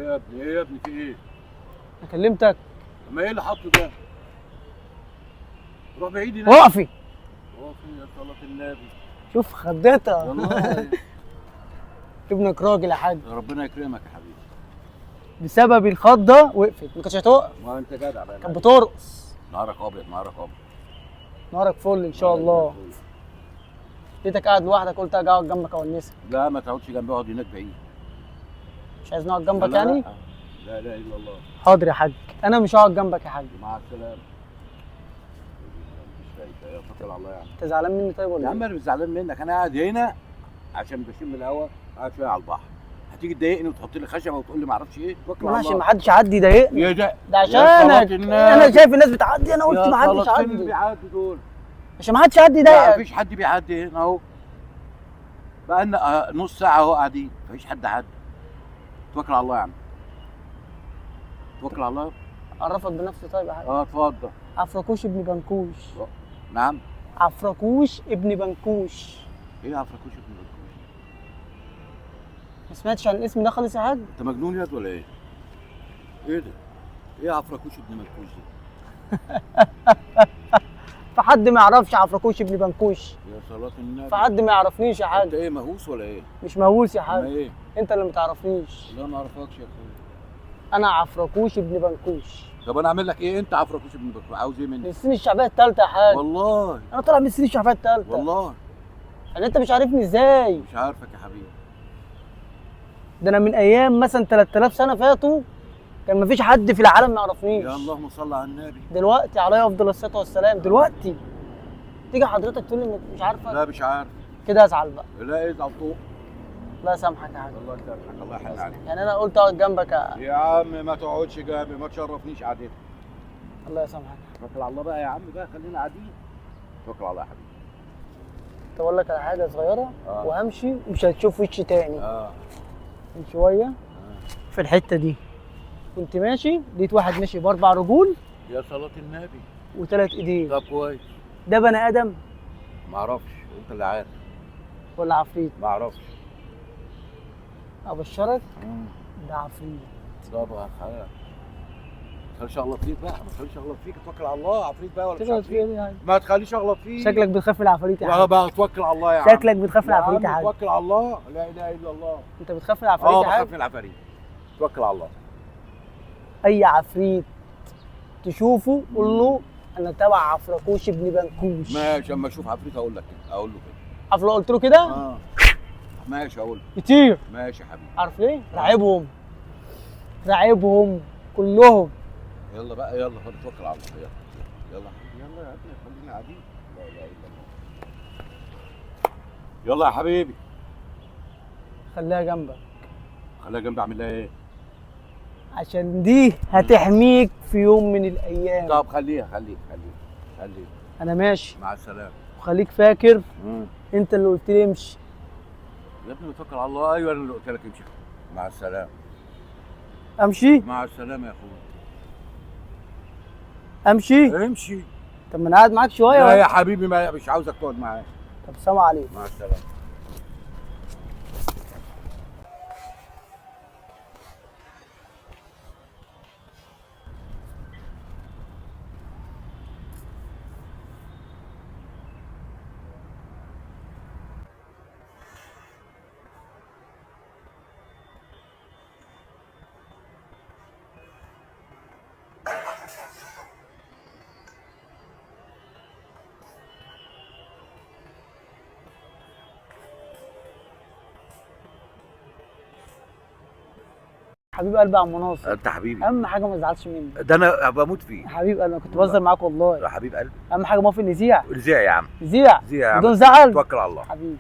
ايه يا ابني ايه يا ابني في ايه؟ انا كلمتك. اما ايه اللي حاطه ده؟ روح بعيد هناك. وقفي. وقفي يا صلاة النبي. شوف خدتها. والله ابنك راجل يا حاج. ربنا يكرمك يا حبيبي. بسبب الخضه وقفت، ما كانتش هتقف. ما انت جدع بقى. كانت بترقص. نهارك ابيض نهارك ابيض. نهارك فل ان شاء الله. لقيتك قاعد لوحدك قلت اجي اقعد جنبك اونسك. لا ما تقعدش جنبي، اقعد هناك بعيد. مش عايز نقعد جنبك لا يعني؟ لا اله الا الله. حاضر يا حاج، انا مش هقعد جنبك يا حاج. مع السلامه. مش فايده، يا توكل على الله يعني. انت زعلان مني طيب ولا يا عم ايه؟ انا مش زعلان منك، انا قاعد هنا عشان بشم الهوا، قاعد شويه على البحر. هتيجي تضايقني وتحط لي خشبه وتقول لي ما اعرفش ايه؟ توكل على ماشي، الله. ما حدش يعدي يضايقني. يا ده ده يا عشانك. صلاة النبي. انا شايف الناس بتعدي، انا قلت ما حدش يا صلاة فين اللي يعدي بيعدي دول؟ عشان ما حدش يعدي لا يضايقك. مفيش حد بيعدي هنا اهو. بقالنا نص ساعه اهو قاعدين، مفيش حد عدى. توكل على الله يا عم. توكل على الله. اعرفك بنفسي طيب يا حاج. اتفضل. عفركوش ابن بنكوش. نعم. عفركوش ابن بنكوش. ايه عفركوش ابن بنكوش؟ ما سمعتش عن الاسم ده خالص يا حاج؟ انت مجنون ياد ولا ايه؟ ايه ده؟ ايه عفركوش ابن بنكوش ده؟ فحد ما يعرفش عفركوش ابن بنكوش؟ يا صلاة النبي. فحد ما يعرفنيش يا انت حاج؟ ايه مهووس ولا ايه؟ مش مهووس يا اما حاج، ايه؟ انت اللي ما تعرفنيش. لا ما اعرفكش يا اخويا. انا عفركوش ابن بنكوش. طب انا اعمل لك ايه؟ انت عفركوش ابن بنكوش، عاوز ايه من مني؟ السنين الشعبيه الثالثه يا حاج. والله انا طالع من السنين الشعبيه الثالثه. والله يعني انت مش عارفني ازاي؟ مش عارفك يا حبيبي. ده انا من ايام مثلا 3000 سنه فاتوا كان مفيش حد في العالم ما يعرفنيش. يا اللهم صل على النبي. دلوقتي عليه افضل الصلاه والسلام، دلوقتي تيجي حضرتك تقول لي انك مش عارفك؟ لا مش عارف. كده ازعل بقى. لا ازعل طوق. الله يسامحك يا حاج. الله يسامحك، الله يحن عليك. يعني انا قلت اقعد جنبك يا عم ما تقعدش جنبي، ما تشرفنيش قعدتك. الله يسامحك. توكل على الله بقى يا عم بقى، خلينا قاعدين. توكل على الله يا حبيبي. كنت اقول لك على حاجه صغيره آه. وهمشي ومش هتشوف وشي تاني. من شويه في الحته دي كنت ماشي لقيت واحد ماشي باربع رجول يا صلاة النبي. وثلاث ايدين. طب كويس. ده بني ادم ما اعرفش، انت اللي عارف. ولا عفريت؟ ما اعرفش. ابشرك ده عفريت. طبعا خير. ما تخليش اغلط فيك بقى، ما تخليش اغلط فيك، توكل على الله. عفريت بقى ولا مش تغلط فيا عفريت؟ دي يعني؟ ما تخليش اغلط فيك. شكلك بتخاف من العفاريت يا حاج. بقى توكل على الله يا عم. شكلك بتخاف من العفاريت يا حاج. توكل على الله، لا اله الا الله. انت بتخاف من العفاريت يا حاج؟ بخاف من العفاريت. توكل على الله. اي عفريت تشوفه قول له انا تبع عفركوش ابن بنكوش. ماشي، اما اشوف عفريت اقول لك كده، اقول له كده. عارف لو قلت له كده؟ ماشي اقول له. كتير. ماشي يا حبيبي. عارف ليه؟ راعبهم. راعبهم كلهم. يلا بقى يلا توكل على الله. يلا يلا يلا يا ابني خلينا قاعدين. لا اله الا الله. يلا يا حبيبي. خليها جنبك خليها جنبي، اعمل لها ايه؟ عشان دي هتحميك في يوم من الايام. طب خليها. انا ماشي. مع السلامه. وخليك فاكر انت اللي قلت لي امشي. يا ابني توكل على الله. ايوه انا اللي قلت لك امشي. مع السلامه. امشي. مع السلامه يا اخويا. امشي. امشي. طب ما انا قاعد معاك شويه. لا يا حبيبي مش عاوزك تقعد معايا. طب سلام عليكم. مع السلامه. حبيب قلبي يا عم ناصر. انت حبيبي. اهم حاجه ما تزعلش مني. ده انا بموت فيه. حبيب قلبي انا كنت بهزر معاك والله. يا حبيب قلبي. اهم حاجه موافق نذيع. زي يا عم. نذيع زي يا عم. بدون زعل. توكل على الله. حبيبي.